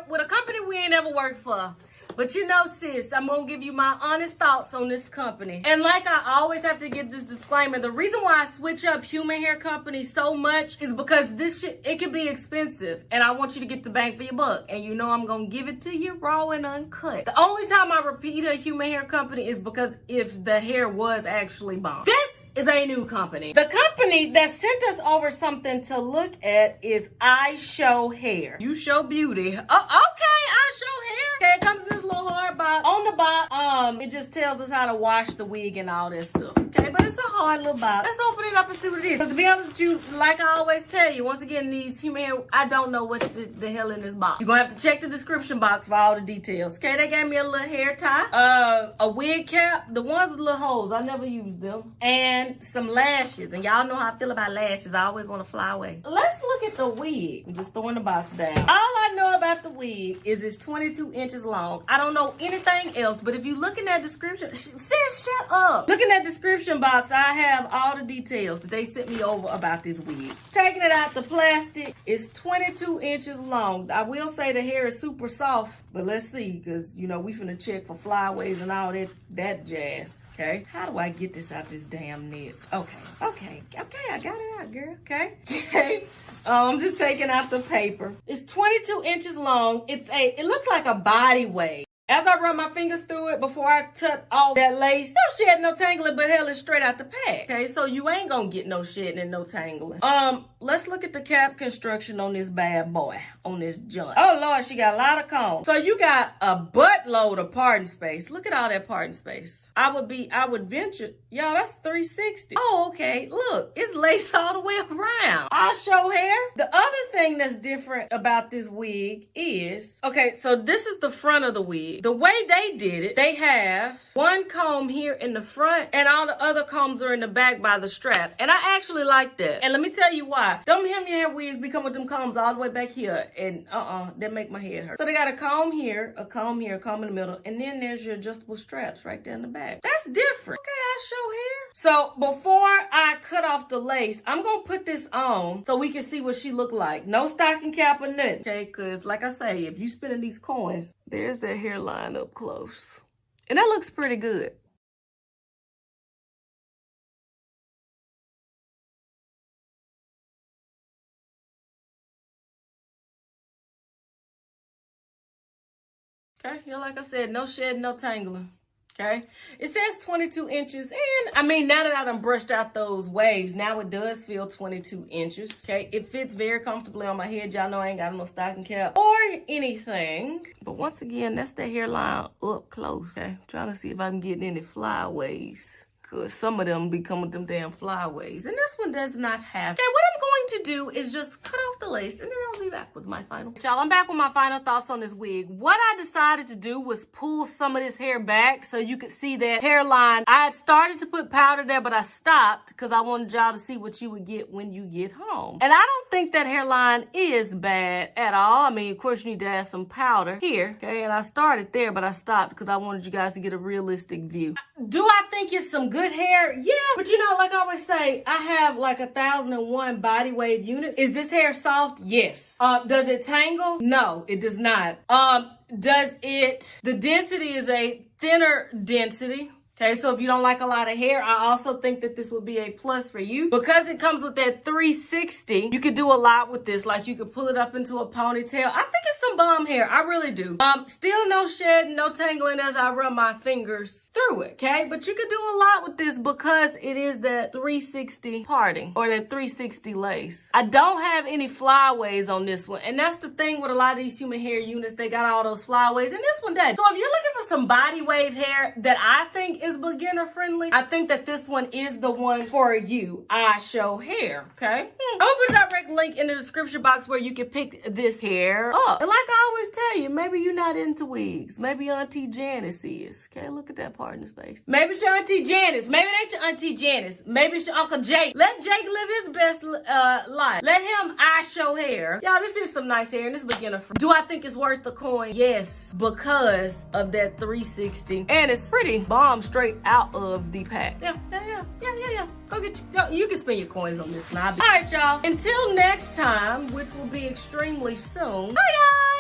here with a company we ain't ever worked for. But you know, sis, I'm going to give you my honest thoughts on this company. And like I always have to give this disclaimer, the reason why I switch up human hair companies so much is because this shit, it can be expensive. And I want you to get the bang for your buck. And you know I'm going to give it to you raw and uncut. The only time I repeat a human hair company is because if the hair was actually bomb. This is a new company. The company that sent us over something to look at is Ishow Hair. Ishowbeauty. Oh, okay, Ishow Hair. Okay, it comes in this little hard box. On the box, it just tells us how to wash the wig and all that stuff. Okay, but it's a hard little box. Let's open it up and see what it is. Because to be honest with you, like I always tell you, once again, these human hair, I don't know what the hell in this box. You're gonna have to check the description box for all the details. Okay, they gave me a little hair tie, a wig cap, the ones with little holes, I never used them, and some lashes. And y'all know how I feel about lashes. I always want to fly away. Let's look at the wig. I'm just throwing the box down. All I know about the wig is it's 22 inches long. I don't know anything else, but if you look in that description, sis, shut up. Look in that description box. I have all the details that they sent me over about this wig. Taking it out the plastic, it's 22 inches long. I will say the hair is super soft, but let's see, because you know we finna check for flyaways and all that jazz. Okay, how do I get this out this damn net? Okay, I got it out, girl. Okay. I'm just taking out the paper. It's 22 inches long. It looks like a body wave. As I run my fingers through it before I touch all that lace, no shedding, no tangling, but hell, it's straight out the pack. Okay, so you ain't gonna get no shedding and no tangling. Let's look at the cap construction on this bad boy, on this joint. Oh Lord, she got a lot of combs. So you got a buttload of parting space. Look at all that parting space. I would venture, y'all, that's 360. Oh, okay, look, it's laced all the way around. Ishow hair. The other thing that's different about this wig is, okay, so this is the front of the wig. The way they did it, they have one comb here in the front and all the other combs are in the back by the strap. And I actually like that. And let me tell you why. Them human hair wigs be coming with them combs all the way back here. And that make my head hurt. So they got a comb here, a comb here, a comb in the middle. And then there's your adjustable straps right there in the back. That's different. Okay, Ishow hair. So before I cut off the lace, I'm going to put this on so we can see what she look like. No stocking cap or nothing. Okay, because like I say, if you spending these coins, there's that hairline up close. And that looks pretty good. Okay, yeah, like I said, no shedding, no tangling. Okay, it says 22 inches, and I mean, now that I done brushed out those waves, now it does feel 22 inches. Okay, it fits very comfortably on my head. Y'all know I ain't got no stocking cap or anything. But once again, that's the hairline up close. Okay, trying to see if I can get any flyaways, because some of them be coming with them damn flyaways, and this one does not have. Okay, what I'm going to do is just cut off the lace, and then I'll be back with my final. Y'all, I'm back with my final thoughts on this wig. What I decided to do was pull some of this hair back so you could see that hairline. I had started to put powder there, but I stopped because I wanted y'all to see what you would get when you get home. And I don't think that hairline is bad at all. I mean, of course, you need to add some powder here. Okay, and I started there, but I stopped because I wanted you guys to get a realistic view. Do I think it's some good hair? Yeah, but you know, like I always say, I have like 1,001 body wave units. Is this hair soft? Yes. Does it tangle? No, it does not. The density is a thinner density. Okay, so if you don't like a lot of hair, I also think that this would be a plus for you. Because it comes with that 360, you could do a lot with this. Like you could pull it up into a ponytail. I think it's some bomb hair. I really do. Still no shedding, no tangling as I run my fingers through it, okay? But you could do a lot with this because it is that 360 parting or that 360 lace. I don't have any flyaways on this one. And that's the thing with a lot of these human hair units. They got all those flyaways and this one does. So if you're looking for some body wave hair that I think is beginner friendly, I think that this one is the one for you. Ishow hair, okay? I'm gonna put a direct link in the description box where you can pick this hair up. And like I always tell you, maybe you're not into wigs. Maybe Auntie Janice is. Okay, look at that part in the space. Maybe it's your Auntie Janice. Maybe it ain't your Auntie Janice. Maybe it's your Uncle Jake. Let Jake live his best life. Let him Ishow hair. Y'all, this is some nice hair and this beginner friendly. Do I think it's worth the coin? Yes, because of that 360. And it's pretty bomb straight out of the pack. Yeah. Go get you can spend your coins on this one. All right, y'all. Until next time, which will be extremely soon. Bye, guys.